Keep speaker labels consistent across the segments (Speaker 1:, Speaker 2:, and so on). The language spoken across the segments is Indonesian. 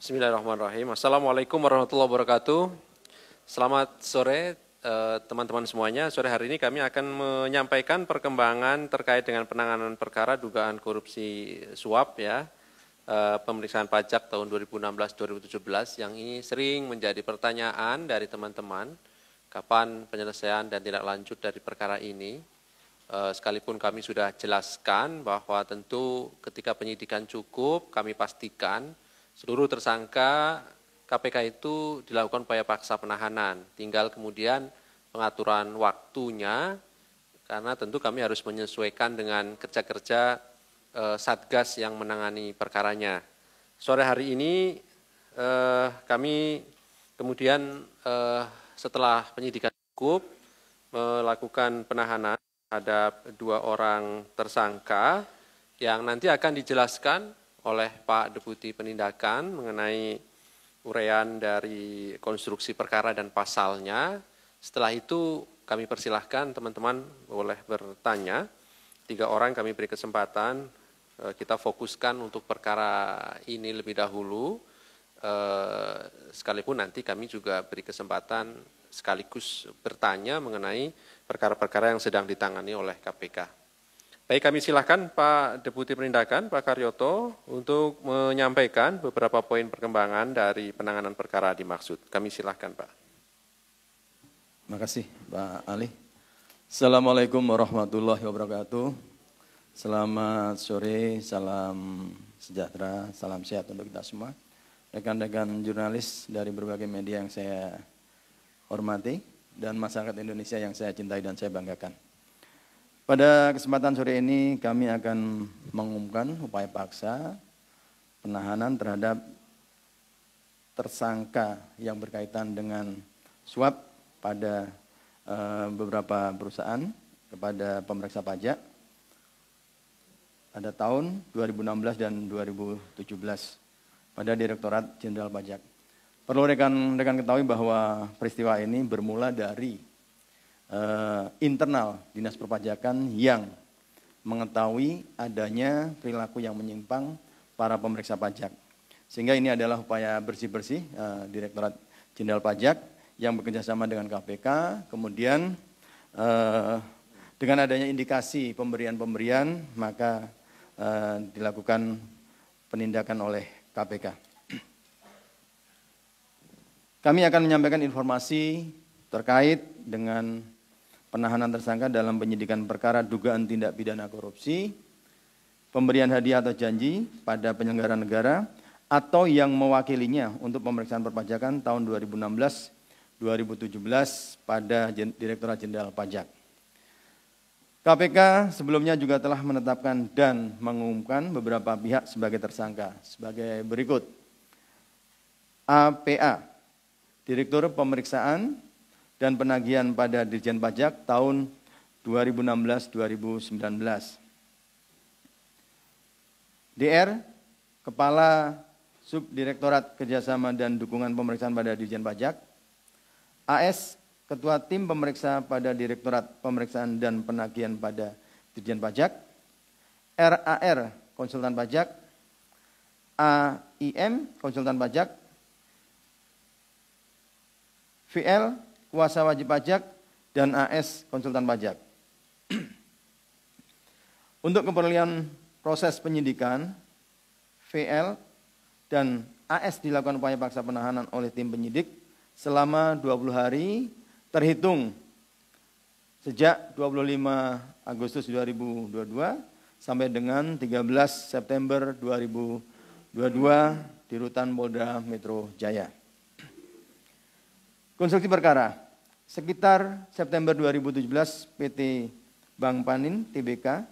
Speaker 1: Bismillahirrahmanirrahim. Assalamualaikum warahmatullahi wabarakatuh. Selamat sore teman-teman semuanya. Sore hari ini kami akan menyampaikan perkembangan terkait dengan penanganan perkara dugaan korupsi suap ya, pemeriksaan pajak tahun 2016-2017 yang ini sering menjadi pertanyaan dari teman-teman. Kapan penyelesaian dan tindak lanjut dari perkara ini? Sekalipun kami sudah jelaskan bahwa tentu ketika penyidikan cukup, kami pastikan seluruh tersangka KPK itu dilakukan upaya paksa penahanan. Tinggal kemudian pengaturan waktunya, karena tentu kami harus menyesuaikan dengan kerja-kerja Satgas yang menangani perkaranya. Sore hari ini kami kemudian setelah penyidikan cukup melakukan penahanan terhadap 2 orang tersangka yang nanti akan dijelaskan oleh Pak Deputi Penindakan mengenai uraian dari konstruksi perkara dan pasalnya. Setelah itu kami persilahkan teman-teman boleh bertanya. 3 orang kami beri kesempatan, kita fokuskan untuk perkara ini lebih dahulu, sekalipun nanti kami juga beri kesempatan sekaligus bertanya mengenai perkara-perkara yang sedang ditangani oleh KPK. Baik, kami silakan Pak Deputi Penindakan, Pak Karyoto, untuk menyampaikan beberapa poin perkembangan dari penanganan perkara dimaksud. Kami silakan, Pak.
Speaker 2: Terima kasih, Pak Ali. Assalamualaikum warahmatullahi wabarakatuh. Selamat sore, salam sejahtera, salam sehat untuk kita semua. Rekan-rekan jurnalis dari berbagai media yang saya hormati dan masyarakat Indonesia yang saya cintai dan saya banggakan. Pada kesempatan sore ini kami akan mengumumkan upaya paksa penahanan terhadap tersangka yang berkaitan dengan suap pada beberapa perusahaan kepada pemeriksa pajak pada tahun 2016 dan 2017 pada Direktorat Jenderal Pajak. Perlu rekan-rekan ketahui bahwa peristiwa ini bermula dari internal Dinas Perpajakan yang mengetahui adanya perilaku yang menyimpang para pemeriksa pajak. Sehingga ini adalah upaya bersih-bersih Direktorat Jenderal Pajak yang bekerjasama dengan KPK, kemudian dengan adanya indikasi pemberian-pemberian maka dilakukan penindakan oleh KPK. Kami akan menyampaikan informasi terkait dengan penahanan tersangka dalam penyidikan perkara dugaan tindak pidana korupsi, pemberian hadiah atau janji pada penyelenggara negara atau yang mewakilinya untuk pemeriksaan perpajakan tahun 2016-2017 pada Direktorat Jenderal Pajak. KPK sebelumnya juga telah menetapkan dan mengumumkan beberapa pihak sebagai tersangka sebagai berikut. APA, Direktur Pemeriksaan dan Penagihan pada Dirjen Pajak tahun 2016-2019. DR, Kepala Subdirektorat Kerjasama dan Dukungan Pemeriksaan pada Dirjen Pajak. AS, Ketua Tim Pemeriksa pada Direktorat Pemeriksaan dan Penagihan pada Dirjen Pajak. RAR, Konsultan Pajak. AIM, Konsultan Pajak. VL, Kuasa Wajib Pajak, dan AS Konsultan Pajak. Untuk keperluan proses penyidikan, VL dan AS dilakukan upaya paksa penahanan oleh tim penyidik selama 20 hari terhitung sejak 25 Agustus 2022 sampai dengan 13 September 2022 di Rutan Polda Metro Jaya. Konstruksi perkara, sekitar September 2017 PT Bank Panin Tbk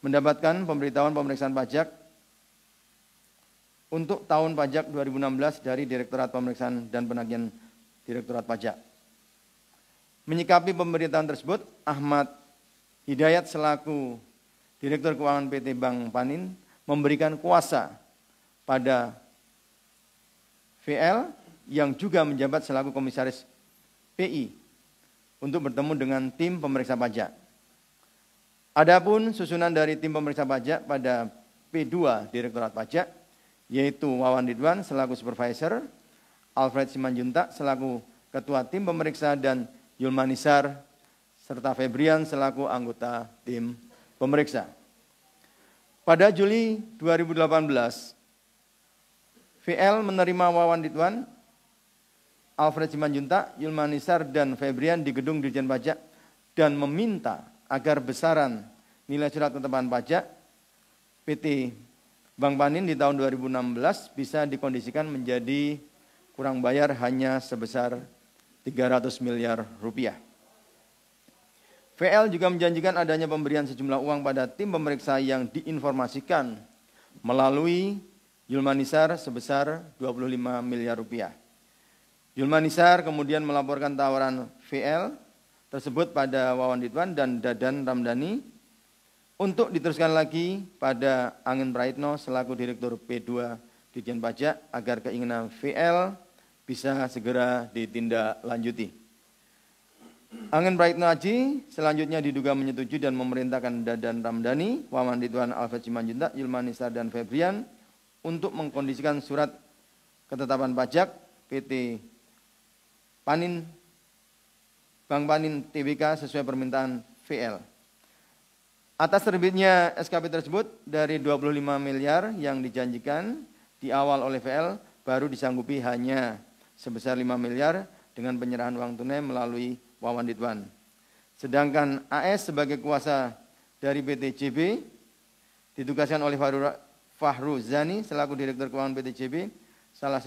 Speaker 2: mendapatkan pemberitahuan pemeriksaan pajak untuk tahun pajak 2016 dari Direktorat Pemeriksaan dan Penagihan Direktorat Pajak. Menyikapi pemberitaan tersebut, Ahmad Hidayat selaku Direktur Keuangan PT Bank Panin memberikan kuasa pada VL yang juga menjabat selaku komisaris PI untuk bertemu dengan tim pemeriksa pajak. Adapun susunan dari tim pemeriksa pajak pada P2 Direktorat Pajak yaitu Wawan Ridwan selaku supervisor, Alfred Simanjuntak selaku ketua tim pemeriksa, dan Yulmanisar serta Febrian selaku anggota tim pemeriksa. Pada Juli 2018, VL menerima Wawan Ridwan, Alfred Simanjuntak, Yulmanisar, dan Febrian di gedung Dirjen Pajak dan meminta agar besaran nilai surat ketetapan pajak PT Bank Panin di tahun 2016 bisa dikondisikan menjadi kurang bayar hanya sebesar 300 miliar rupiah. VL juga menjanjikan adanya pemberian sejumlah uang pada tim pemeriksa yang diinformasikan melalui Yulmanisar sebesar 25 miliar rupiah. Yulmanisar kemudian melaporkan tawaran VL tersebut pada Wawan Ridwan dan Dadan Ramdhani untuk diteruskan lagi pada Angin Praitno selaku Direktur P2 Ditjen Pajak agar keinginan VL bisa segera ditindaklanjuti. Angin Praitno Aji selanjutnya diduga menyetujui dan memerintahkan Dadan Ramdhani, Wawan Ridwan, Alfred Simanjuntak, Yulmanisar, dan Febrian untuk mengkondisikan surat ketetapan pajak PT Panin Bank Panin Tbk sesuai permintaan VL. Atas terbitnya SKP tersebut dari 25 miliar yang dijanjikan di awal oleh VL baru disanggupi hanya sebesar 5 miliar dengan penyerahan uang tunai melalui Wawan Ridwan. Sedangkan AS sebagai kuasa dari PT JB ditugaskan oleh Fahru Zani selaku Direktur Keuangan PT JB, salah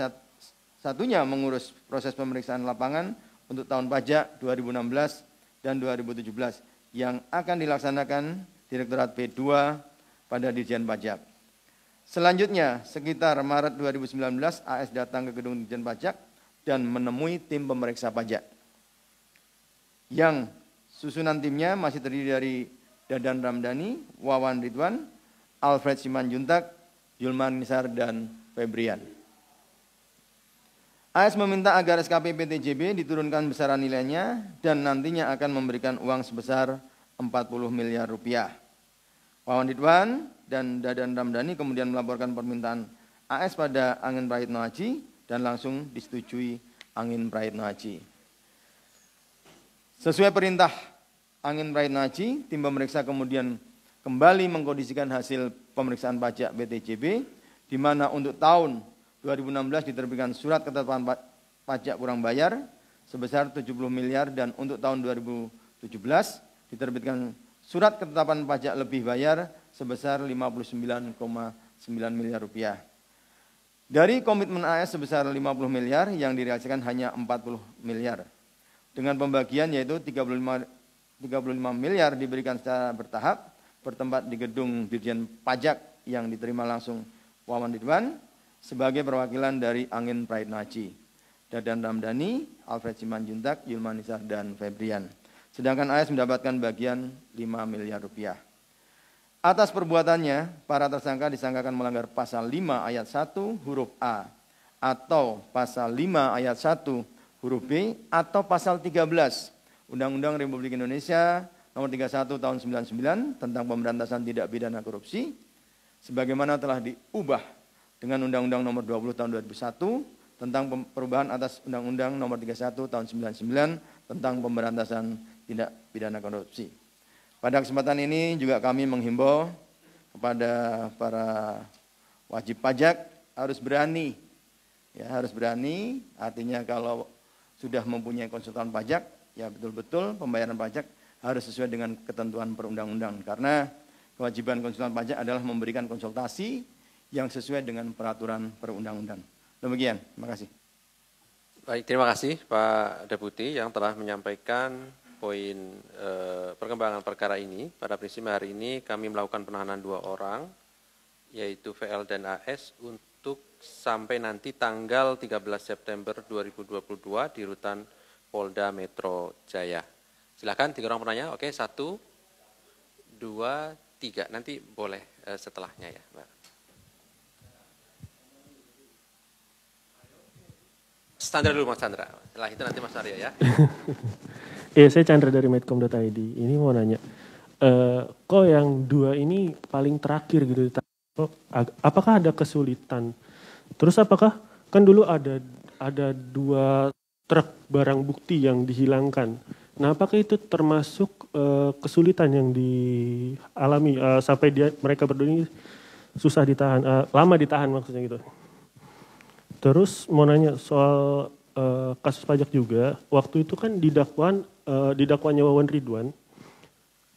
Speaker 2: satunya mengurus proses pemeriksaan lapangan untuk tahun pajak 2016 dan 2017 yang akan dilaksanakan Direktorat P2 pada Dirjen Pajak. Selanjutnya, sekitar Maret 2019, AS datang ke gedung Dirjen Pajak dan menemui tim pemeriksa pajak. Yang susunan timnya masih terdiri dari Dadan Ramdhani, Wawan Ridwan, Alfred Simanjuntak, Yulmanisar, dan Febrian. AS meminta agar SKP PT JB diturunkan besaran nilainya dan nantinya akan memberikan uang sebesar 40 miliar rupiah. Wawan Ridwan dan Dadan Ramdhani kemudian melaporkan permintaan AS pada Angin Praitno Aji dan langsung disetujui Angin Praitno Aji. Sesuai perintah Angin Praitno Aji, tim pemeriksa kemudian kembali mengkondisikan hasil pemeriksaan pajak PT JB, di mana untuk tahun 2016 diterbitkan surat ketetapan pajak kurang bayar sebesar 70 miliar dan untuk tahun 2017 diterbitkan surat ketetapan pajak lebih bayar sebesar 59,9 miliar rupiah. Dari komitmen AS sebesar 50 miliar yang direalisasikan hanya 40 miliar. Dengan pembagian yaitu 35 miliar diberikan secara bertahap bertempat di gedung Dirjen Pajak yang diterima langsung Wawan Ridwan sebagai perwakilan dari Angin Praitno Aji, Dadan Ramdhani, Alfred Simanjuntak, Yulmanisar, dan Febrian. Sedangkan AS mendapatkan bagian 5 miliar rupiah. Atas perbuatannya, para tersangka disangkakan melanggar pasal 5 ayat 1 huruf A atau pasal 5 ayat 1 huruf B atau pasal 13 Undang-Undang Republik Indonesia Nomor 31 Tahun 99 tentang pemberantasan tindak pidana korupsi sebagaimana telah diubah dengan Undang-Undang Nomor 20 Tahun 2001 tentang perubahan atas Undang-Undang Nomor 31 Tahun 99 tentang pemberantasan tindak pidana korupsi. Pada kesempatan ini juga kami menghimbau kepada para wajib pajak harus berani, artinya kalau sudah mempunyai konsultan pajak, ya betul-betul pembayaran pajak harus sesuai dengan ketentuan perundang-undang. Karena kewajiban konsultan pajak adalah memberikan konsultasi yang sesuai dengan peraturan perundang-undang. Demikian, terima kasih.
Speaker 1: Baik, terima kasih Pak Deputi yang telah menyampaikan poin perkembangan perkara ini. Pada prinsipnya hari ini kami melakukan penahanan 2 orang, yaitu VL dan AS untuk sampai nanti tanggal 13 September 2022 di rutan Polda Metro Jaya. Silakan 3 orang penanya. Oke, 1, 2, 3. Nanti boleh setelahnya ya, Mbak. Chandra dulu Mas Chandra. Setelah itu nanti Mas Arya ya.
Speaker 3: Iya, saya Chandra dari medcom.id. Ini mau nanya, kok yang 2 ini paling terakhir gitu? Apakah ada kesulitan Terus apakah kan dulu ada 2 truk barang bukti yang dihilangkan. Nah, apakah itu termasuk kesulitan yang dialami sampai mereka berdua ini susah ditahan, lama ditahan maksudnya gitu. Terus mau nanya soal kasus pajak juga, waktu itu kan didakwaannya Wawan Ridwan,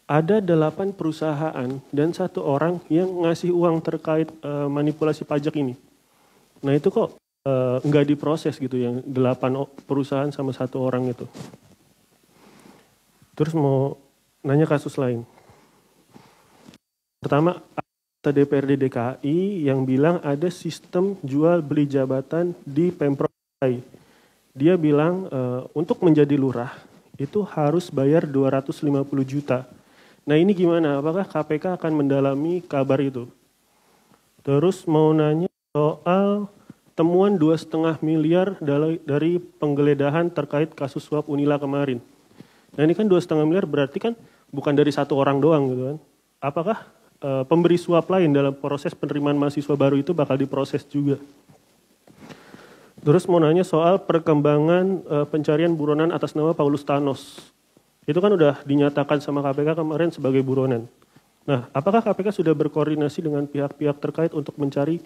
Speaker 3: ada 8 perusahaan dan 1 orang yang ngasih uang terkait manipulasi pajak ini. Nah itu kok nggak diproses gitu yang 8 perusahaan sama 1 orang itu. Terus mau nanya kasus lain. Pertama, DPRD DKI yang bilang ada sistem jual beli jabatan di Pemprov DKI. Dia bilang untuk menjadi lurah itu harus bayar 250 juta. Nah ini gimana? Apakah KPK akan mendalami kabar itu? Terus mau nanya soal temuan 2,5 miliar dari penggeledahan terkait kasus suap Unila kemarin. Nah ini kan 2,5 miliar berarti kan bukan dari 1 orang doang gitu kan. Apakah pemberi suap lain dalam proses penerimaan mahasiswa baru itu bakal diproses juga? Terus mau nanya soal perkembangan pencarian buronan atas nama Paulus Thanos. Itu kan udah dinyatakan sama KPK kemarin sebagai buronan. Nah, apakah KPK sudah berkoordinasi dengan pihak-pihak terkait untuk mencari,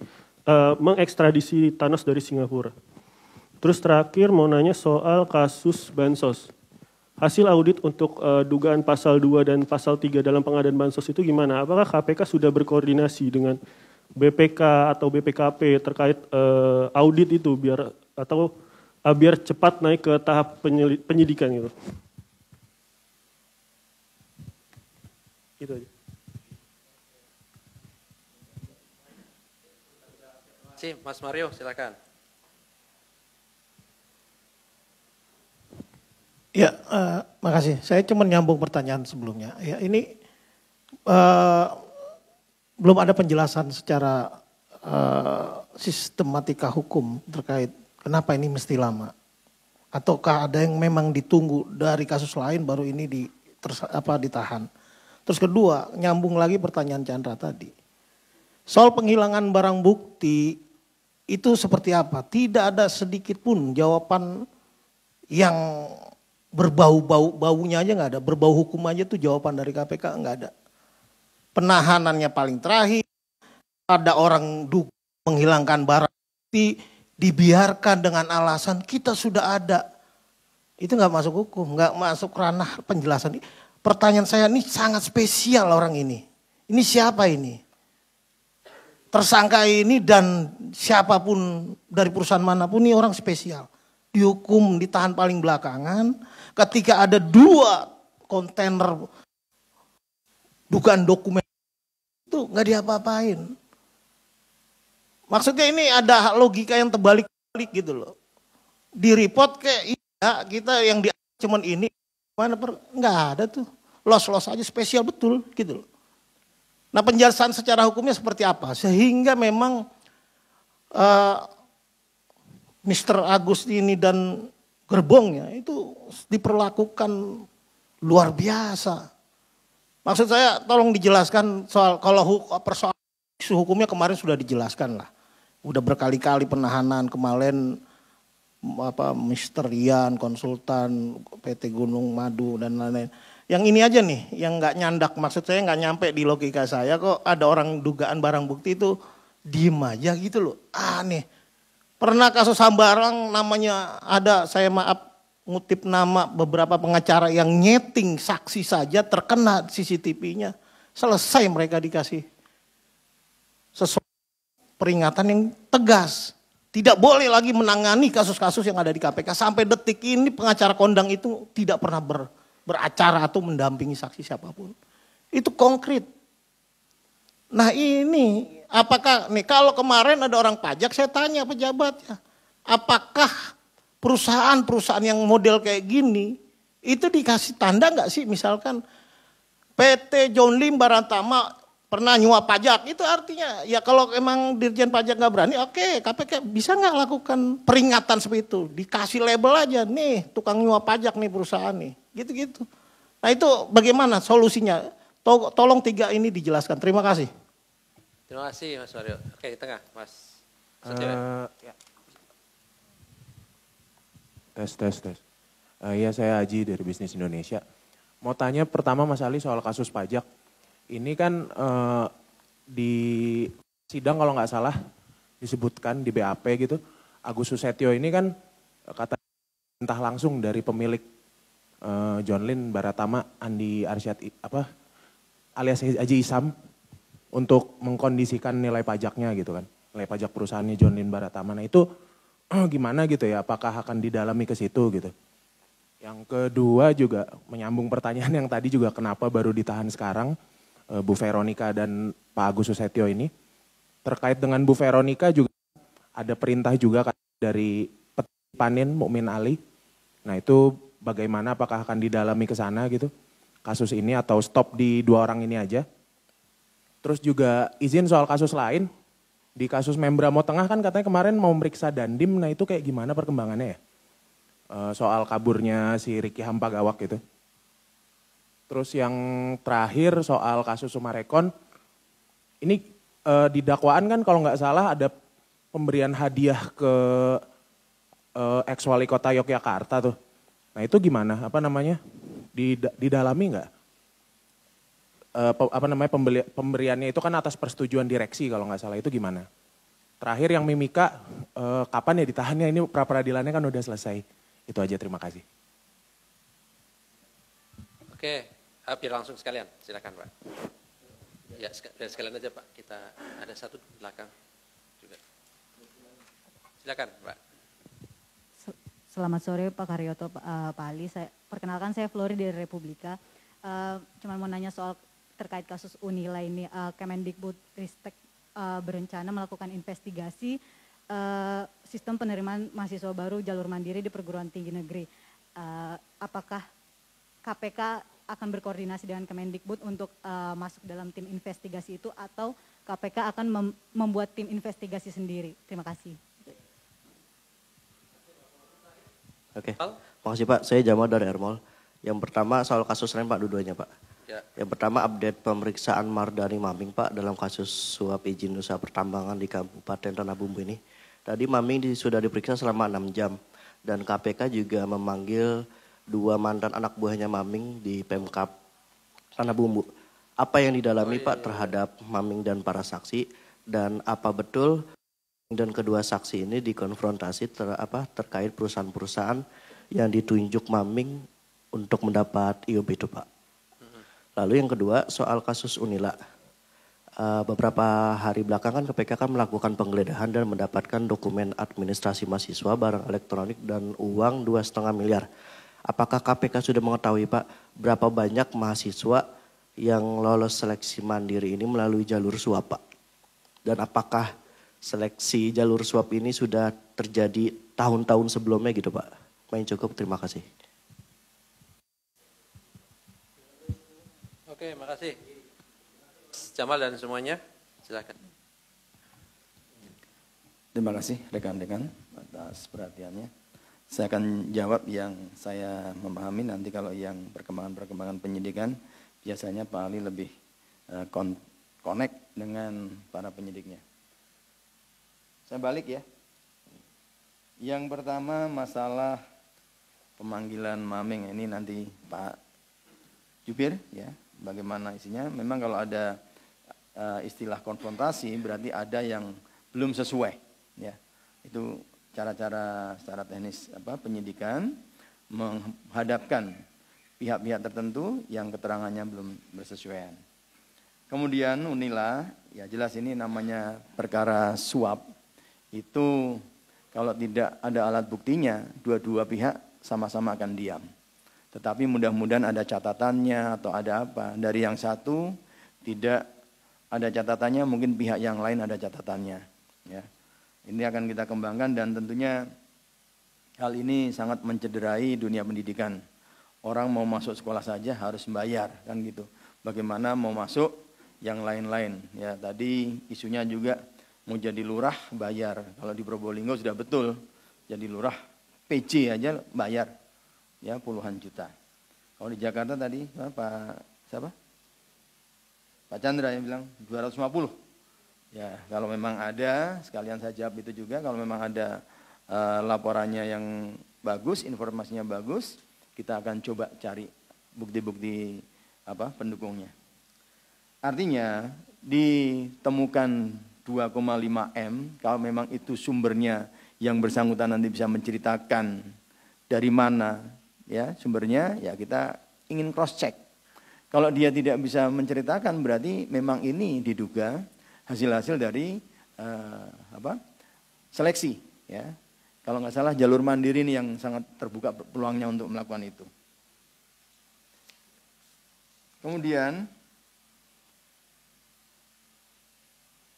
Speaker 3: mengekstradisi Thanos dari Singapura? Terus terakhir mau nanya soal kasus Bansos. Hasil audit untuk dugaan pasal 2 dan pasal 3 dalam pengadaan Bansos itu gimana? Apakah KPK sudah berkoordinasi dengan BPK atau BPKP terkait audit itu biar cepat naik ke tahap penyidikan gitu. Itu aja.
Speaker 1: Mas Mario, silakan.
Speaker 4: Ya, makasih. Saya cuma nyambung pertanyaan sebelumnya. Ya, ini belum ada penjelasan secara sistematika hukum terkait kenapa ini mesti lama. Ataukah ada yang memang ditunggu dari kasus lain baru ini ditahan. Terus kedua, nyambung lagi pertanyaan Chandra tadi. Soal penghilangan barang bukti itu seperti apa? Tidak ada sedikit pun jawaban yang baunya aja nggak ada. Berbau hukum aja tuh jawaban dari KPK nggak ada. Penahanannya paling terakhir, ada orang menghilangkan barang bukti, dibiarkan dengan alasan kita sudah ada. Itu nggak masuk hukum, nggak masuk ranah penjelasan. Pertanyaan saya ini sangat spesial orang ini. Ini siapa ini? Tersangka ini dan siapapun dari perusahaan manapun ini orang spesial. Dihukum, ditahan paling belakangan. Ketika ada 2 kontainer dugaan dokumen itu nggak diapa-apain. Maksudnya ini ada logika yang terbalik-balik gitu loh. Di report kayak iya kita yang di cuman ini mana nggak ada tuh. Los aja spesial betul gitu loh. Nah penjelasan secara hukumnya seperti apa? Sehingga memang Mr. Agus ini dan gerbongnya itu diperlakukan luar biasa. Maksud saya tolong dijelaskan soal kalau persoalan isu hukumnya kemarin sudah dijelaskan lah. Udah berkali-kali penahanan kemarin Mr. Rian, konsultan PT Gunung Madu dan lain-lain. Yang ini aja nih yang nggak nyandak, maksud saya nggak nyampe di logika saya kok ada orang dugaan barang bukti itu diem aja gitu loh. Aneh. Pernah kasus Hambarang namanya ada, saya maaf ngutip nama beberapa pengacara yang nyeting saksi saja terkena CCTV-nya. Selesai mereka dikasih sesuatu peringatan yang tegas. Tidak boleh lagi menangani kasus-kasus yang ada di KPK. Sampai detik ini pengacara kondang itu tidak pernah beracara atau mendampingi saksi siapapun. Itu konkret. Nah ini apakah nih kalau kemarin ada orang pajak saya tanya pejabatnya. Apakah perusahaan-perusahaan yang model kayak gini itu dikasih tanda nggak sih misalkan PT John Lim Barantama pernah nyuap pajak, itu artinya ya kalau emang Dirjen Pajak nggak berani, oke, KPK bisa nggak lakukan peringatan seperti itu, dikasih label aja, nih tukang nyuap pajak nih perusahaan nih, gitu-gitu. Nah itu bagaimana solusinya? Tolong 3 ini dijelaskan. Terima kasih.
Speaker 1: Terima kasih Mas Mario. Oke di tengah Mas
Speaker 5: Ya. Tes. Ya saya Haji dari Bisnis Indonesia. Mau tanya pertama Mas Ali soal kasus pajak. Ini kan di sidang kalau nggak salah disebutkan di BAP gitu, Agus Susetio ini kan kata entah langsung dari pemilik John Lynn Baratama, Andi Arsyad alias Haji Isam untuk mengkondisikan nilai pajaknya gitu kan, nilai pajak perusahaannya John Lynn Baratama. Nah itu gimana gitu ya, apakah akan didalami ke situ gitu. Yang kedua juga menyambung pertanyaan yang tadi juga kenapa baru ditahan sekarang Bu Veronica dan Pak Agus Susetio ini. Terkait dengan Bu Veronica juga ada perintah juga dari Panin Mukmin Ali. Nah itu bagaimana, apakah akan didalami ke sana gitu kasus ini atau stop di 2 orang ini aja. Terus juga izin soal kasus lain, di kasus Membramo Tengah kan katanya kemarin mau meriksa Dandim, nah itu kayak gimana perkembangannya ya? Soal kaburnya si Riki Hampagawak gitu. Terus yang terakhir soal kasus Sumarekon, ini di dakwaan kan kalau nggak salah ada pemberian hadiah ke ex-wali kota Yogyakarta tuh. Nah itu gimana, didalami nggak? Pemberiannya itu kan atas persetujuan direksi kalau nggak salah, itu gimana? Terakhir yang Mimika, kapan ya ditahannya, ini pra-peradilannya kan udah selesai. Itu aja, terima kasih.
Speaker 1: Oke, biar langsung sekalian, silakan Pak. Ya sekalian aja Pak, kita ada satu di belakang juga. Silakan Pak.
Speaker 6: Selamat sore Pak Karyoto, Pak Ali. Perkenalkan saya Flori dari Republika. Cuma mau nanya soal terkait kasus Unila ini. Kemendikbud Ristek berencana melakukan investigasi sistem penerimaan mahasiswa baru jalur mandiri di perguruan tinggi negeri. Apakah KPK akan berkoordinasi dengan Kemendikbud untuk masuk dalam tim investigasi itu atau KPK akan membuat tim investigasi sendiri? Terima kasih.
Speaker 7: Oke, makasih Pak. Saya Jamal dari Ermol. Yang pertama soal kasus lain Pak, dua-duanya Pak.
Speaker 1: Ya.
Speaker 7: Yang pertama update pemeriksaan Mardani Maming Pak dalam kasus suap izin usaha pertambangan di Kabupaten Tanah Bumbu ini. Tadi Maming sudah diperiksa selama 6 jam dan KPK juga memanggil 2 mantan anak buahnya Maming di Pemkab Tanah Bumbu. Apa yang didalami Pak terhadap Maming dan para saksi, dan apa betul dan kedua saksi ini dikonfrontasi terkait perusahaan-perusahaan yang ditunjuk Maming untuk mendapat IOP itu Pak. Lalu yang kedua soal kasus Unila. Beberapa hari belakangan KPK kan melakukan penggeledahan dan mendapatkan dokumen administrasi mahasiswa, barang elektronik dan uang 2,5 miliar. Apakah KPK sudah mengetahui Pak berapa banyak mahasiswa yang lolos seleksi mandiri ini melalui jalur suap Pak? Dan apakah seleksi jalur suap ini sudah terjadi tahun-tahun sebelumnya gitu Pak? Main cukup, terima kasih.
Speaker 1: Oke, makasih. Jamal dan semuanya, silakan.
Speaker 2: Terima kasih rekan-rekan atas perhatiannya. Saya akan jawab yang saya memahami, nanti kalau yang perkembangan penyidikan biasanya Pak Ali lebih connect dengan para penyidiknya. Saya balik ya. Yang pertama masalah pemanggilan Maming ini nanti Pak Jubir ya, bagaimana isinya. Memang kalau ada istilah konfrontasi berarti ada yang belum sesuai ya. Itu cara-cara secara teknis penyidikan menghadapkan pihak-pihak tertentu yang keterangannya belum bersesuaian. Kemudian Unila, ya jelas ini namanya perkara suap. Itu kalau tidak ada alat buktinya, dua-dua pihak sama-sama akan diam. Tetapi mudah-mudahan ada catatannya atau ada apa. Dari yang satu tidak ada catatannya, mungkin pihak yang lain ada catatannya. Ya. Ini akan kita kembangkan dan tentunya hal ini sangat mencederai dunia pendidikan. Orang mau masuk sekolah saja harus membayar, kan gitu. Bagaimana mau masuk yang lain-lain? Ya, tadi isunya juga mau jadi lurah bayar. Kalau di Probolinggo sudah betul, jadi lurah PJ aja bayar, ya puluhan juta. Kalau di Jakarta tadi Pak Chandra yang bilang 250 Ya, kalau memang ada, sekalian saya jawab itu juga, kalau memang ada laporannya yang bagus, informasinya bagus, kita akan coba cari bukti-bukti pendukungnya. Artinya ditemukan 2,5 M, kalau memang itu sumbernya yang bersangkutan nanti bisa menceritakan dari mana ya sumbernya, ya kita ingin cross check. Kalau dia tidak bisa menceritakan berarti memang ini diduga hasil-hasil dari seleksi ya. Kalau nggak salah jalur mandiri ini yang sangat terbuka peluangnya untuk melakukan itu. Kemudian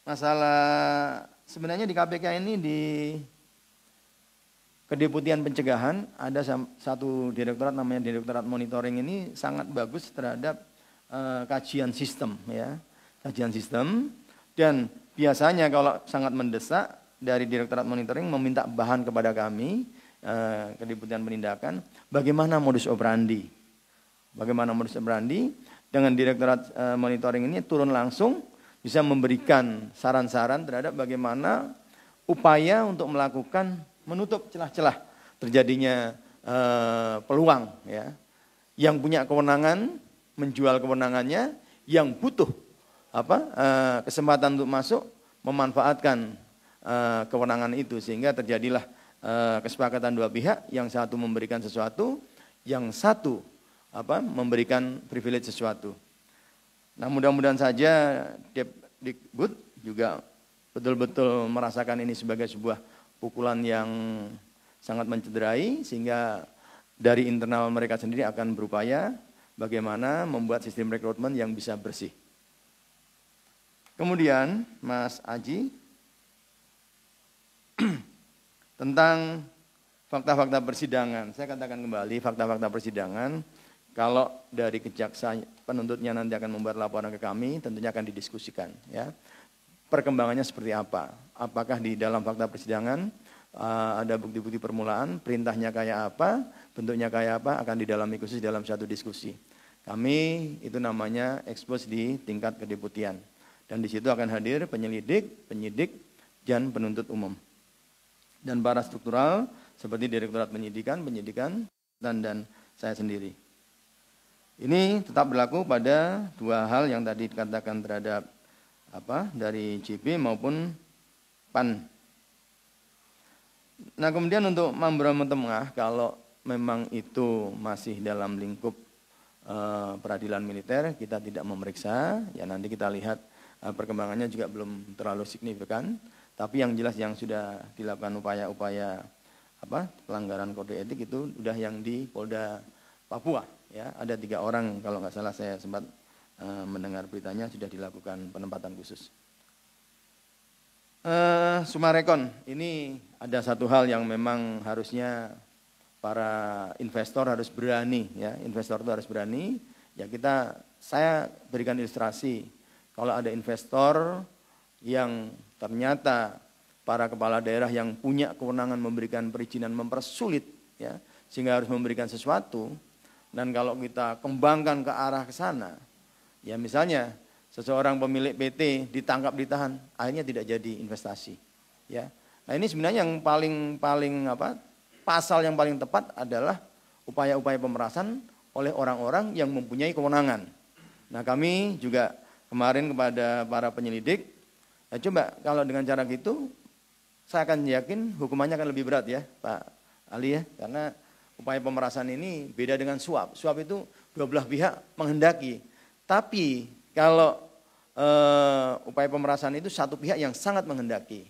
Speaker 2: masalah sebenarnya di KPK ini di Kedeputian Pencegahan ada satu direktorat namanya Direktorat Monitoring ini sangat bagus terhadap kajian sistem ya. Kajian sistem dan biasanya kalau sangat mendesak dari Direktorat Monitoring meminta bahan kepada kami Kedeputian Penindakan bagaimana modus operandi. Bagaimana modus operandi dengan Direktorat Monitoring ini turun langsung bisa memberikan saran-saran terhadap bagaimana upaya untuk melakukan menutup celah-celah terjadinya peluang ya. Yang punya kewenangan menjual kewenangannya, yang butuh kesempatan untuk masuk memanfaatkan kewenangan itu sehingga terjadilah kesepakatan dua pihak, yang satu memberikan sesuatu, yang satu memberikan privilege sesuatu. Nah, mudah-mudahan saja Dikbud juga betul-betul merasakan ini sebagai sebuah pukulan yang sangat mencederai sehingga dari internal mereka sendiri akan berupaya bagaimana membuat sistem rekrutmen yang bisa bersih. Kemudian Mas Aji tentang fakta-fakta persidangan. Saya katakan kembali fakta-fakta persidangan. Kalau dari kejaksaan penuntutnya nanti akan membuat laporan ke kami, tentunya akan didiskusikan. Ya, perkembangannya seperti apa? Apakah di dalam fakta persidangan ada bukti-bukti permulaan, perintahnya kayak apa, bentuknya kayak apa, akan didalami khusus dalam satu diskusi. Kami itu namanya expose di tingkat kedeputian. Dan di situ akan hadir penyelidik, penyidik, dan penuntut umum. Dan para struktural seperti Direktorat Penyidikan, dan saya sendiri. Ini tetap berlaku pada dua hal yang tadi dikatakan terhadap dari JP maupun PAN. Nah, kemudian untuk Mambramo Tengah, kalau memang itu masih dalam lingkup peradilan militer, kita tidak memeriksa, ya nanti kita lihat perkembangannya juga belum terlalu signifikan, tapi yang jelas yang sudah dilakukan upaya-upaya pelanggaran kode etik itu sudah yang di Polda Papua, ya ada 3 orang kalau nggak salah saya sempat mendengar beritanya sudah dilakukan penempatan khusus. Sumarekon, ini ada satu hal yang memang harusnya para investor harus berani, ya investor itu harus berani. Ya saya berikan ilustrasi, kalau ada investor yang ternyata para kepala daerah yang punya kewenangan memberikan perizinan mempersulit, ya sehingga harus memberikan sesuatu, dan kalau kita kembangkan ke arah ke sana, ya misalnya seseorang pemilik PT ditangkap ditahan, akhirnya tidak jadi investasi. Ya, nah ini sebenarnya yang paling pasal yang paling tepat adalah upaya-upaya pemerasan oleh orang-orang yang mempunyai kewenangan. Nah kami juga kemarin kepada para penyelidik, ya coba kalau dengan cara gitu, saya akan yakin hukumannya akan lebih berat ya Pak Ali ya, karena upaya pemerasan ini beda dengan suap. Suap itu dua belah pihak menghendaki, tapi kalau upaya pemerasan itu satu pihak yang sangat menghendaki.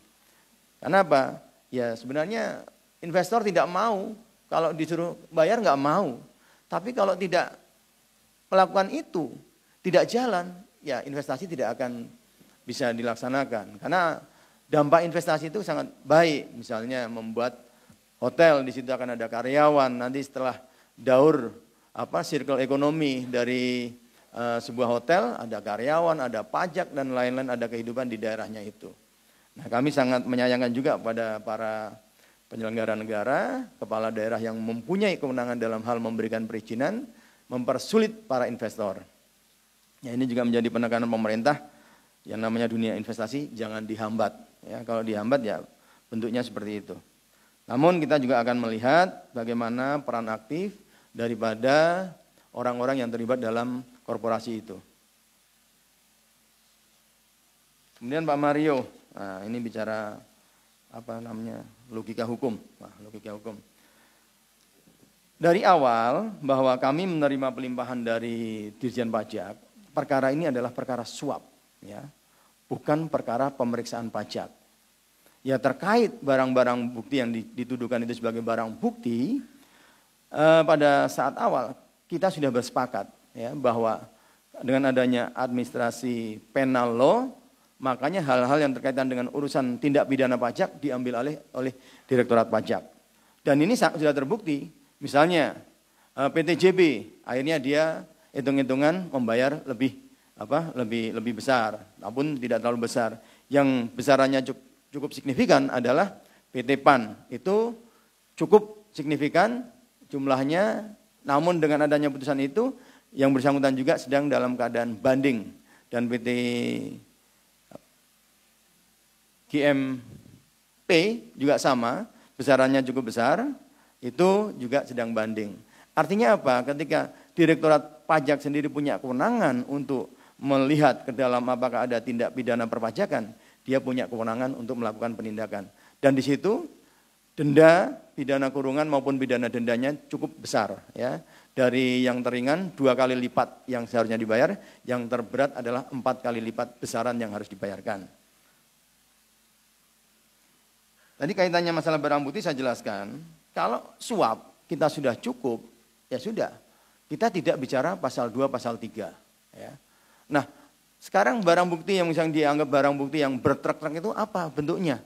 Speaker 2: Kenapa? Ya sebenarnya investor tidak mau, kalau disuruh bayar nggak mau. Tapi kalau tidak melakukan itu, tidak jalan, ya investasi tidak akan bisa dilaksanakan. Karena dampak investasi itu sangat baik. Misalnya membuat hotel, di situ akan ada karyawan. Nanti setelah daur circle ekonomi dari sebuah hotel, ada karyawan, ada pajak dan lain-lain, ada kehidupan di daerahnya itu. Nah, kami sangat menyayangkan juga pada para penyelenggara negara, kepala daerah yang mempunyai kewenangan dalam hal memberikan perizinan, mempersulit para investor. Ya, ini juga menjadi penekanan pemerintah Yang namanya dunia investasi jangan dihambat. Ya, kalau dihambat ya bentuknya seperti itu. Namun kita juga akan melihat bagaimana peran aktif daripada orang-orang yang terlibat dalam korporasi itu. Kemudian Pak Mario, nah ini bicara logika hukum. Nah, logika hukum. Dari awal bahwa kami menerima pelimpahan dari Dirjen Pajak, perkara ini adalah perkara suap, ya, bukan perkara pemeriksaan pajak. Ya terkait barang-barang bukti yang dituduhkan itu sebagai barang bukti, pada saat awal kita sudah bersepakat, ya, bahwa dengan adanya administrasi penal law, makanya hal-hal yang terkaitan dengan urusan tindak pidana pajak diambil alih oleh Direktorat Pajak. Dan ini sudah terbukti. Misalnya PT JB akhirnya dia hitung-hitungan membayar lebih besar, namun tidak terlalu besar. Yang besarannya cukup signifikan adalah PT PAN, itu cukup signifikan jumlahnya, namun dengan adanya putusan itu yang bersangkutan juga sedang dalam keadaan banding, dan PT GMP juga sama, besarannya cukup besar, itu juga sedang banding. Artinya apa? Ketika Direktorat Pajak sendiri punya kewenangan untuk melihat ke dalam apakah ada tindak pidana perpajakan, dia punya kewenangan untuk melakukan penindakan. Dan di situ denda, pidana kurungan maupun pidana dendanya cukup besar, ya. Dari yang teringan 2 kali lipat yang seharusnya dibayar, yang terberat adalah 4 kali lipat besaran yang harus dibayarkan. Tadi kaitannya masalah barang bukti saya jelaskan. Kalau suap kita sudah cukup, ya sudah. Kita tidak bicara pasal 2, pasal 3. Ya. Nah, sekarang barang bukti yang misalnya dianggap barang bukti yang bertrek-trek itu apa bentuknya?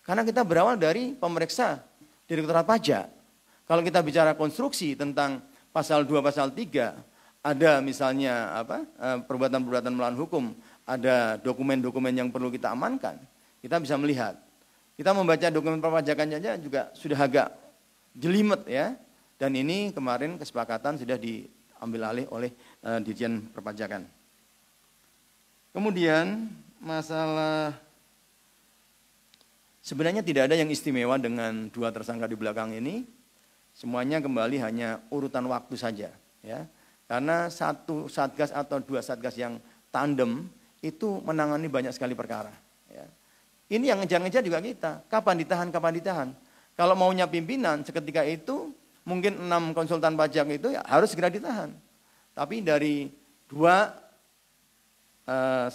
Speaker 2: Karena kita berawal dari pemeriksa Direktorat Pajak. Kalau kita bicara konstruksi tentang pasal 2, pasal 3, ada misalnya perbuatan-perbuatan melawan hukum, ada dokumen-dokumen yang perlu kita amankan, kita bisa melihat. Kita membaca dokumen perpajakan saja juga sudah agak jelimet, ya. Dan ini kemarin kesepakatan sudah diambil alih oleh Dirjen Perpajakan. Kemudian masalah sebenarnya tidak ada yang istimewa dengan 2 tersangka di belakang ini. Semuanya kembali hanya urutan waktu saja, ya. Karena 1 satgas atau 2 satgas yang tandem itu menangani banyak sekali perkara, ya. Ini yang ngejar-ngejar juga kita. Kapan ditahan. Kalau maunya pimpinan seketika itu, mungkin 6 konsultan pajak itu ya harus segera ditahan. Tapi dari 1, 2,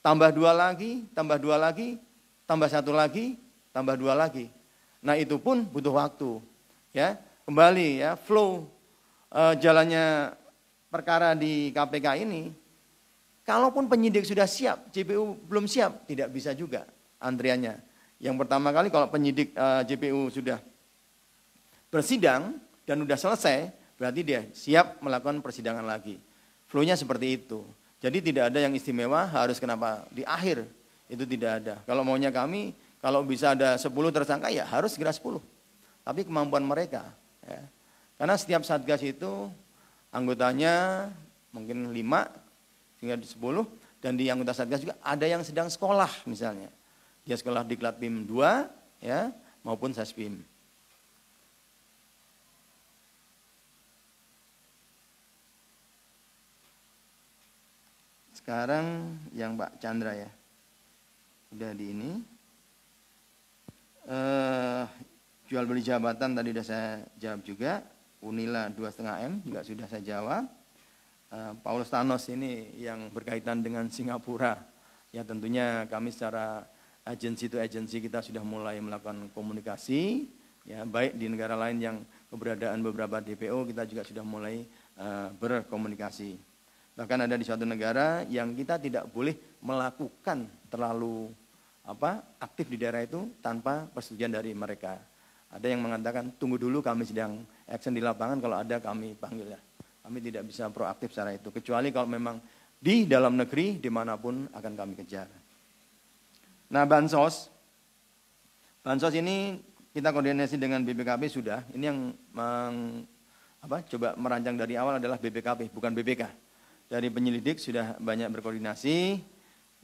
Speaker 2: tambah 2 lagi, tambah 2 lagi, tambah 1 lagi, tambah 2 lagi. Nah itu pun butuh waktu. Ya, kembali ya flow jalannya perkara di KPK ini. Kalaupun penyidik sudah siap, JPU belum siap, tidak bisa juga antriannya. Yang pertama kali kalau penyidik JPU sudah bersidang dan sudah selesai, berarti dia siap melakukan persidangan lagi. Flow-nya seperti itu. Jadi tidak ada yang istimewa harus kenapa di akhir, itu tidak ada. Kalau maunya kami, kalau bisa ada 10 tersangka ya harus segera 10. Tapi kemampuan mereka. Ya. Karena setiap satgas itu anggotanya mungkin 5, sehingga di 10, dan di anggota satgas juga ada yang sedang sekolah misalnya. Dia sekolah di Klatpim 2, ya, maupun Saspim. Sekarang yang Pak Chandra ya. Udah di ini. Jual beli jabatan tadi sudah saya jawab juga. Unila 2,5 M juga sudah saya jawab. Paulus Thanos ini yang berkaitan dengan Singapura. Ya tentunya kami secara agensi to agensi kita sudah mulai melakukan komunikasi. Ya, baik di negara lain yang keberadaan beberapa DPO kita juga sudah mulai berkomunikasi. Bahkan ada di suatu negara yang kita tidak boleh melakukan terlalu aktif di daerah itu tanpa persetujuan dari mereka. Ada yang mengatakan tunggu dulu kami sedang action di lapangan, kalau ada kami panggil ya. Kami tidak bisa proaktif secara itu, kecuali kalau memang di dalam negeri, dimanapun akan kami kejar. Nah bansos ini kita koordinasi dengan BPKP sudah. Ini yang coba merancang dari awal adalah BPKP, bukan BPK. dari penyelidik sudah banyak berkoordinasi,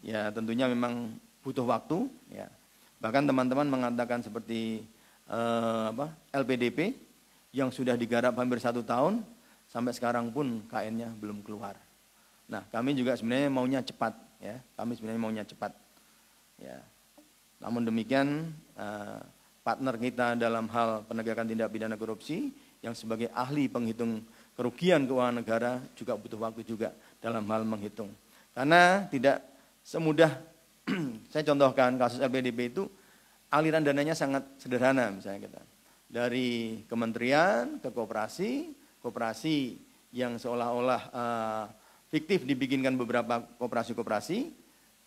Speaker 2: ya tentunya memang butuh waktu. Ya. Bahkan teman-teman mengatakan seperti LPDP yang sudah digarap hampir 1 tahun, sampai sekarang pun KN-nya belum keluar. Nah, kami juga sebenarnya maunya cepat, ya. Kami sebenarnya maunya cepat. Ya. Namun demikian, partner kita dalam hal penegakan tindak pidana korupsi yang sebagai ahli penghitung kerugian keuangan negara juga butuh waktu juga dalam hal menghitung. Karena tidak semudah, saya contohkan kasus LPDP itu aliran dananya sangat sederhana misalnya kita. Dari kementerian ke koperasi, koperasi yang seolah-olah fiktif dibikinkan beberapa koperasi-koperasi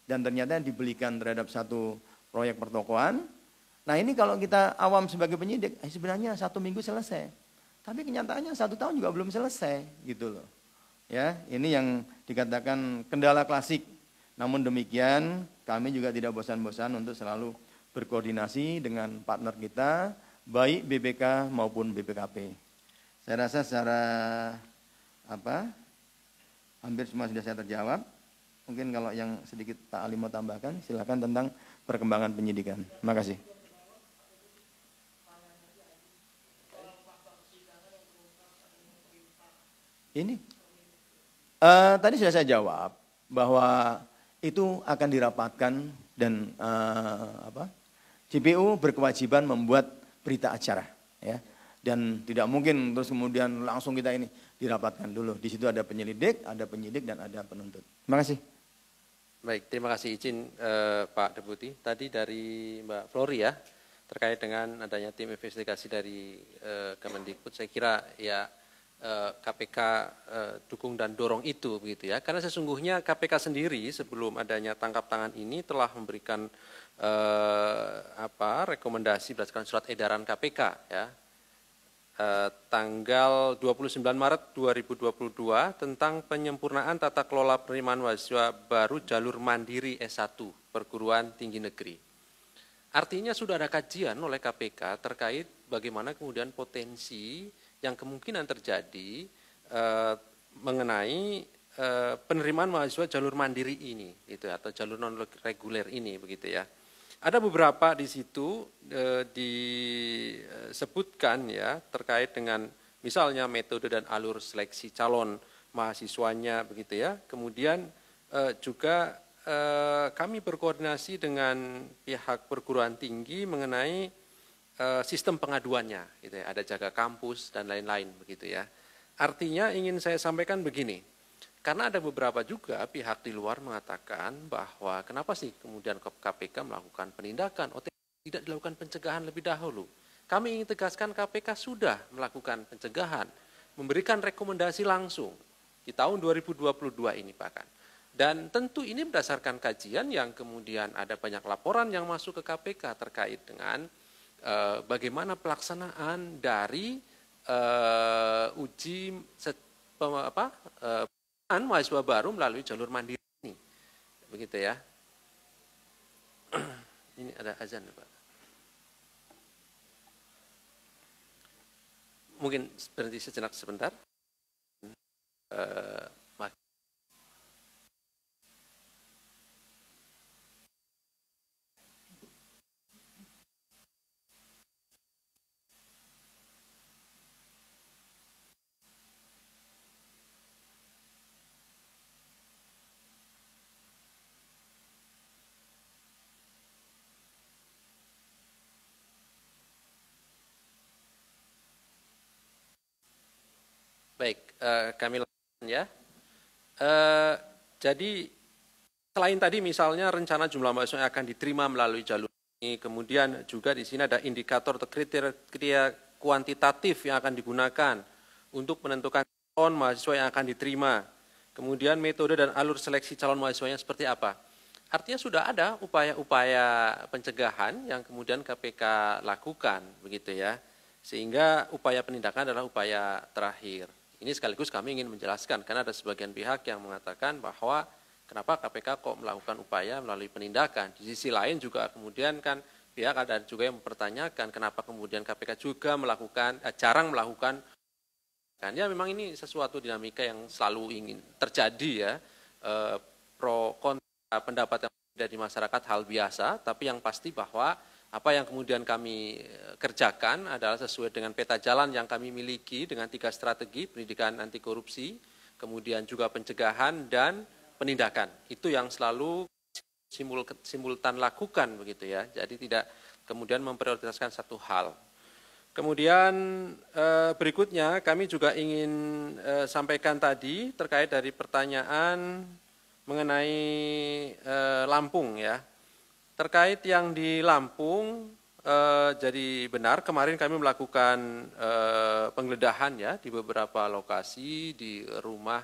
Speaker 2: dan ternyata dibelikan terhadap satu proyek pertokoan. Nah ini kalau kita awam sebagai penyidik, sebenarnya 1 minggu selesai. Tapi kenyataannya 1 tahun juga belum selesai gitu loh. Ya, ini yang dikatakan kendala klasik. Namun demikian kami juga tidak bosan-bosan untuk selalu berkoordinasi dengan partner kita, baik BPK maupun BPKP. Saya rasa secara hampir semua sudah saya terjawab. Mungkin kalau yang sedikit Pak Ali mau tambahkan, silakan tentang perkembangan penyidikan. Terima kasih. Ini tadi sudah saya jawab bahwa itu akan dirapatkan dan JPU berkewajiban membuat berita acara, ya. Dan tidak mungkin terus kemudian langsung kita ini dirapatkan dulu. Di situ ada penyelidik, ada penyidik dan ada penuntut. Terima kasih.
Speaker 1: Baik, terima kasih izin Pak Deputi. Tadi dari Mbak Flori ya terkait dengan adanya tim investigasi dari Kemendikbud. Saya kira ya KPK dukung dan dorong itu begitu ya, karena sesungguhnya KPK sendiri sebelum adanya tangkap tangan ini telah memberikan rekomendasi berdasarkan surat edaran KPK ya tanggal 29 Maret 2022 tentang penyempurnaan tata kelola penerimaan mahasiswa baru jalur mandiri S1 perguruan tinggi negeri. Artinya sudah ada kajian oleh KPK terkait bagaimana kemudian potensi yang kemungkinan terjadi mengenai penerimaan mahasiswa jalur mandiri ini, gitu atau jalur non reguler ini, begitu ya. Ada beberapa di situ disebutkan ya terkait dengan misalnya metode dan alur seleksi calon mahasiswanya, begitu ya. Kemudian juga kami berkoordinasi dengan pihak perguruan tinggi mengenai sistem pengaduannya, gitu ya. Ada jaga kampus dan lain-lain, begitu ya. Artinya ingin saya sampaikan begini, karena ada beberapa juga pihak di luar mengatakan bahwa kenapa sih kemudian KPK melakukan penindakan, tidak dilakukan pencegahan lebih dahulu. Kami ingin tegaskan KPK sudah melakukan pencegahan, memberikan rekomendasi langsung di tahun 2022 ini bahkan. Dan tentu ini berdasarkan kajian yang kemudian ada banyak laporan yang masuk ke KPK terkait dengan bagaimana pelaksanaan dari uji mahasiswa baru melalui jalur mandiri ini, begitu ya. Ini ada azan, Pak. Mungkin berhenti sejenak sebentar. Baik, kami lanjutkan ya. Jadi selain tadi misalnya rencana jumlah mahasiswa yang akan diterima melalui jalur ini, kemudian juga di sini ada indikator atau kriteria kuantitatif yang akan digunakan untuk menentukan calon mahasiswa yang akan diterima. Kemudian metode dan alur seleksi calon mahasiswanya seperti apa. Artinya sudah ada upaya-upaya pencegahan yang kemudian KPK lakukan, begitu ya. Sehingga upaya penindakan adalah upaya terakhir. Ini sekaligus kami ingin menjelaskan, karena ada sebagian pihak yang mengatakan bahwa kenapa KPK kok melakukan upaya melalui penindakan. Di sisi lain juga kemudian kan pihak ada juga yang mempertanyakan kenapa kemudian KPK juga jarang melakukan Ya memang ini sesuatu dinamika yang selalu ingin terjadi ya, pro kontra pendapat yang ada di masyarakat hal biasa, tapi yang pasti bahwa apa yang kemudian kami kerjakan adalah sesuai dengan peta jalan yang kami miliki dengan 3 strategi, pendidikan anti korupsi, kemudian juga pencegahan dan penindakan. Itu yang selalu simultan lakukan begitu ya, jadi tidak kemudian memprioritaskan satu hal. Kemudian berikutnya kami juga ingin sampaikan tadi terkait dari pertanyaan mengenai Lampung ya. Terkait yang di Lampung, jadi benar kemarin kami melakukan penggeledahan ya di beberapa lokasi di rumah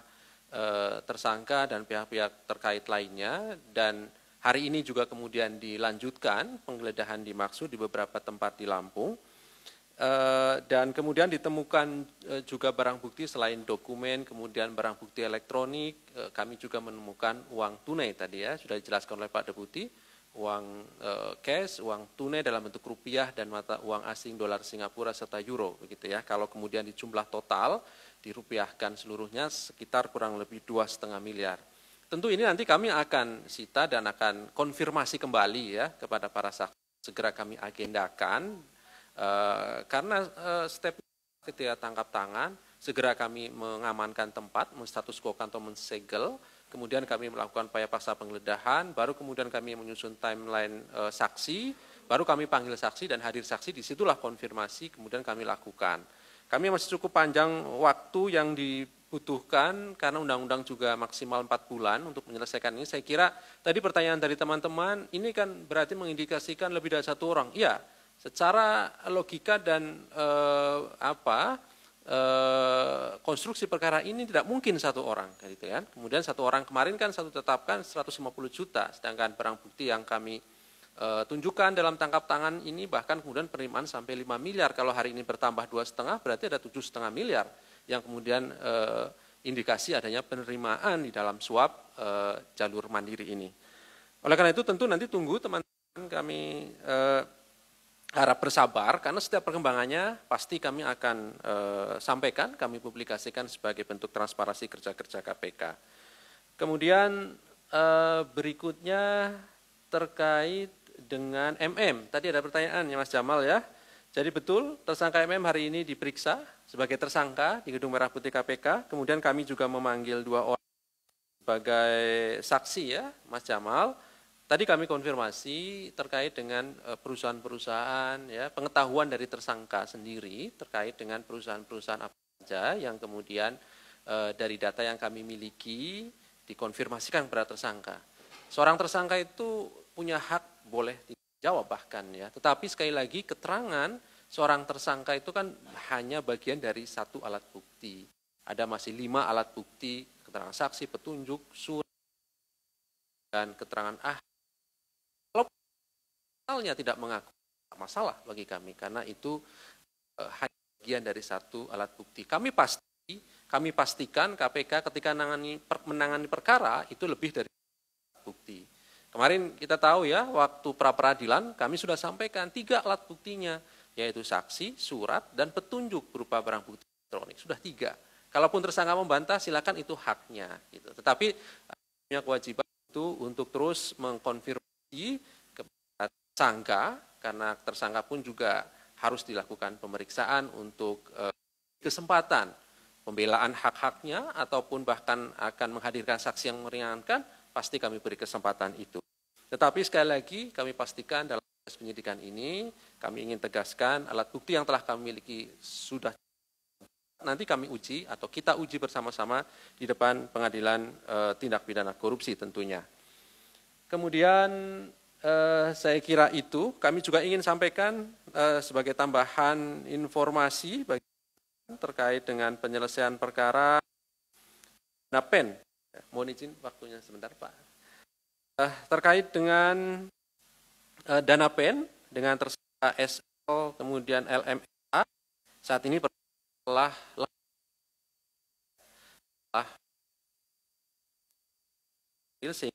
Speaker 1: tersangka dan pihak-pihak terkait lainnya, dan hari ini juga kemudian dilanjutkan penggeledahan dimaksud di beberapa tempat di Lampung. Dan kemudian ditemukan juga barang bukti selain dokumen, kemudian barang bukti elektronik, kami juga menemukan uang tunai tadi ya, sudah dijelaskan oleh Pak Deputi, uang cash, uang tunai dalam bentuk rupiah dan mata uang asing dolar Singapura serta euro begitu ya. Kalau kemudian di jumlah total dirupiahkan seluruhnya sekitar kurang lebih 2,5 miliar. Tentu ini nanti kami akan sita dan akan konfirmasi kembali ya kepada para saksi, segera kami agendakan. Karena step ketika tangkap tangan, segera kami mengamankan tempat, menstatus quo atau mensegel, kemudian kami melakukan upaya paksa penggeledahan, baru kemudian kami menyusun timeline saksi, baru kami panggil saksi dan hadir saksi, disitulah konfirmasi kemudian kami lakukan. Kami masih cukup panjang waktu yang dibutuhkan karena undang-undang juga maksimal 4 bulan untuk menyelesaikan ini. Saya kira tadi pertanyaan dari teman-teman, ini kan berarti mengindikasikan lebih dari 1 orang. Iya. Secara logika dan konstruksi perkara ini tidak mungkin 1 orang, gitu kan. Kemudian 1 orang kemarin kan tetapkan 150 juta, sedangkan barang bukti yang kami tunjukkan dalam tangkap tangan ini bahkan kemudian penerimaan sampai 5 miliar. Kalau hari ini bertambah 2,5 berarti ada 7,5 miliar yang kemudian indikasi adanya penerimaan di dalam suap jalur mandiri ini. Oleh karena itu tentu nanti tunggu teman-teman, kami harap bersabar karena setiap perkembangannya pasti kami akan sampaikan, kami publikasikan sebagai bentuk transparansi kerja-kerja KPK. Kemudian berikutnya terkait dengan MM. Tadi ada pertanyaan ya Mas Jamal ya. Jadi betul tersangka MM hari ini diperiksa sebagai tersangka di Gedung Merah Putih KPK. Kemudian kami juga memanggil 2 orang sebagai saksi ya Mas Jamal. Tadi kami konfirmasi terkait dengan perusahaan-perusahaan, ya, pengetahuan dari tersangka sendiri terkait dengan perusahaan-perusahaan apa saja yang kemudian dari data yang kami miliki dikonfirmasikan kepada tersangka. Seorang tersangka itu punya hak boleh dijawab bahkan ya, tetapi sekali lagi keterangan seorang tersangka itu kan hanya bagian dari 1 alat bukti. Ada masih 5 alat bukti, keterangan saksi, petunjuk, surat, dan keterangan Kalau tidak mengaku, masalah bagi kami karena itu hanya bagian dari 1 alat bukti. Kami pastikan KPK ketika menangani perkara itu lebih dari alat bukti. Kemarin kita tahu ya, waktu pra peradilan kami sudah sampaikan 3 alat buktinya, yaitu saksi, surat, dan petunjuk berupa barang bukti elektronik. Sudah 3. Kalaupun tersangka membantah, silakan, itu haknya. Gitu. Tetapi punya kewajiban itu untuk terus mengkonfirmasi tersangka, karena tersangka pun juga harus dilakukan pemeriksaan untuk kesempatan pembelaan hak-haknya ataupun bahkan akan menghadirkan saksi yang meringankan, pasti kami beri kesempatan itu. Tetapi sekali lagi kami pastikan dalam proses penyidikan ini kami ingin tegaskan alat bukti yang telah kami miliki sudah nanti kami uji atau kita uji bersama-sama di depan pengadilan tindak pidana korupsi tentunya. Kemudian saya kira itu, kami juga ingin sampaikan sebagai tambahan informasi terkait dengan penyelesaian perkara NAPEN. Mohon izin waktunya sebentar Pak. Terkait dengan dana PEN dengan tersangka SL kemudian LMA, saat ini telah sehingga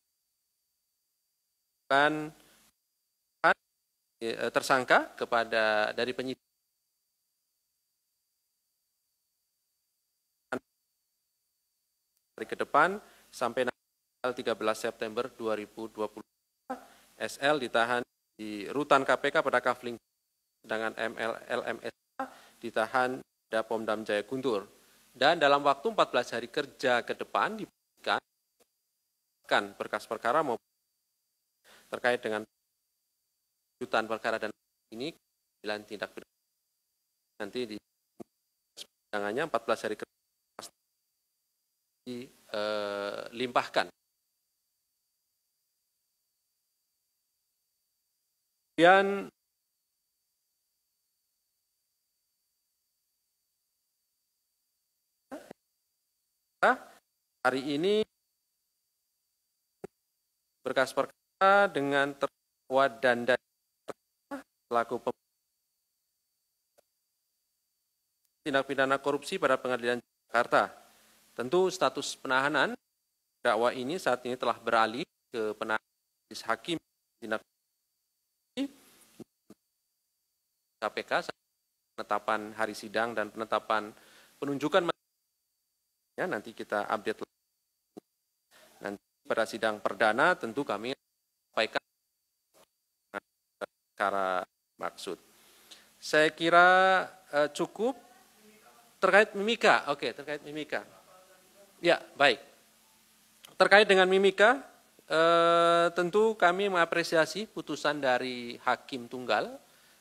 Speaker 1: tersangka kepada dari penyidik hari ke depan sampai tanggal 13 September 2020. SL ditahan di rutan KPK pada Kafling, sedangkan LMS ditahan pada Pomdam Jaya Guntur. Dan dalam waktu 14 hari kerja ke depan diberikan berkas perkara maupun terkait dengan lanjutan perkara dan ini pengadilan tindak pidana nanti di persidangannya 14 hari kerja dilimpahkan. Kemudian hari ini berkas perkara dengan terdakwa Danda selaku tindak pidana korupsi pada Pengadilan Jakarta. Tentu status penahanan terdakwa ini saat ini telah beralih ke penahanan hakim tindak KPK, penetapan hari sidang dan penetapan penunjukan ya, nanti kita update nanti pada sidang perdana tentu kami sampaikan perkara maksud. Saya kira cukup terkait Mimika. Oke, terkait Mimika. Ya, baik. Terkait dengan Mimika, tentu kami mengapresiasi putusan dari Hakim Tunggal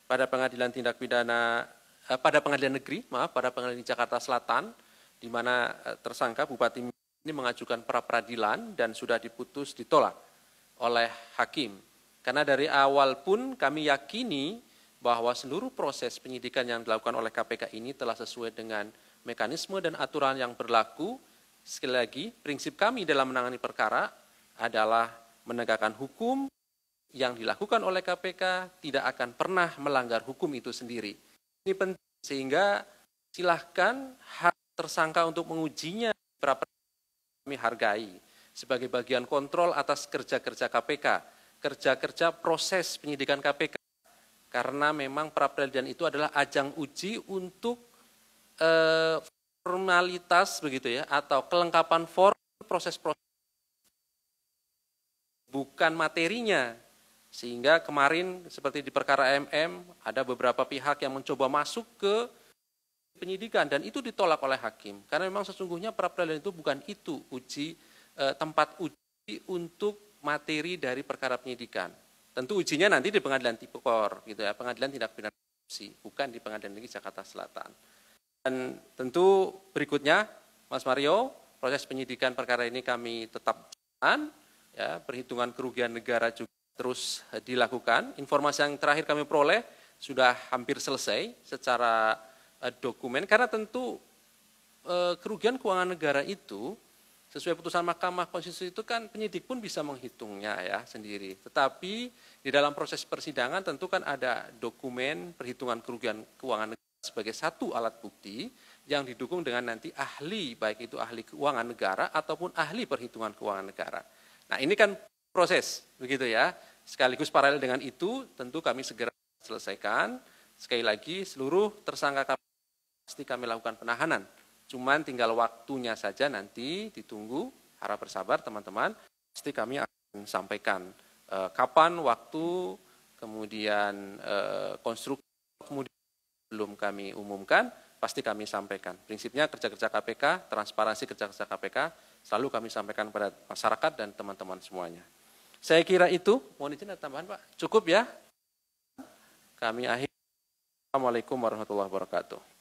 Speaker 1: pada Pengadilan Tindak Pidana pada Pengadilan Negeri, pada Pengadilan Jakarta Selatan, di mana tersangka Bupati ini mengajukan pra peradilan dan sudah diputus ditolak oleh hakim. Karena dari awal pun kami yakini bahwa seluruh proses penyidikan yang dilakukan oleh KPK ini telah sesuai dengan mekanisme dan aturan yang berlaku. Sekali lagi, prinsip kami dalam menangani perkara adalah menegakkan hukum yang dilakukan oleh KPK tidak akan pernah melanggar hukum itu sendiri. Ini penting sehingga silahkan hak tersangka untuk mengujinya kami hargai sebagai bagian kontrol atas kerja-kerja KPK, kerja-kerja proses penyidikan KPK. Karena memang pra peradilan itu adalah ajang uji untuk formalitas begitu ya, atau kelengkapan form proses-proses, bukan materinya. Sehingga kemarin seperti di perkara MM ada beberapa pihak yang mencoba masuk ke penyidikan dan itu ditolak oleh hakim. Karena memang sesungguhnya pra peradilan itu bukan itu tempat uji untuk materi dari perkara penyidikan. Tentu ujinya nanti di Pengadilan Tipikor gitu ya, Pengadilan Tindak Pidana Korupsi, bukan di Pengadilan Negeri Jakarta Selatan. Dan tentu berikutnya Mas Mario, proses penyidikan perkara ini kami tetap jalan, ya, perhitungan kerugian negara juga terus dilakukan. Informasi yang terakhir kami peroleh sudah hampir selesai secara dokumen, karena tentu kerugian keuangan negara itu sesuai putusan Mahkamah Konstitusi itu kan penyidik pun bisa menghitungnya ya sendiri. Tetapi di dalam proses persidangan tentu kan ada dokumen perhitungan kerugian keuangan negara sebagai satu alat bukti yang didukung dengan nanti ahli, baik itu ahli keuangan negara ataupun ahli perhitungan keuangan negara. Nah ini kan proses begitu ya. Sekaligus paralel dengan itu tentu kami segera selesaikan. Sekali lagi seluruh tersangka pasti kami lakukan penahanan. Cuman tinggal waktunya saja nanti ditunggu, harap bersabar teman-teman. Pasti kami akan sampaikan kapan, waktu, kemudian konstruksi, kemudian belum kami umumkan, pasti kami sampaikan. Prinsipnya kerja-kerja KPK, transparansi kerja-kerja KPK, selalu kami sampaikan kepada masyarakat dan teman-teman semuanya. Saya kira itu, mohon izin ada tambahan Pak, cukup ya. Kami akhiri. Assalamualaikum warahmatullahi wabarakatuh.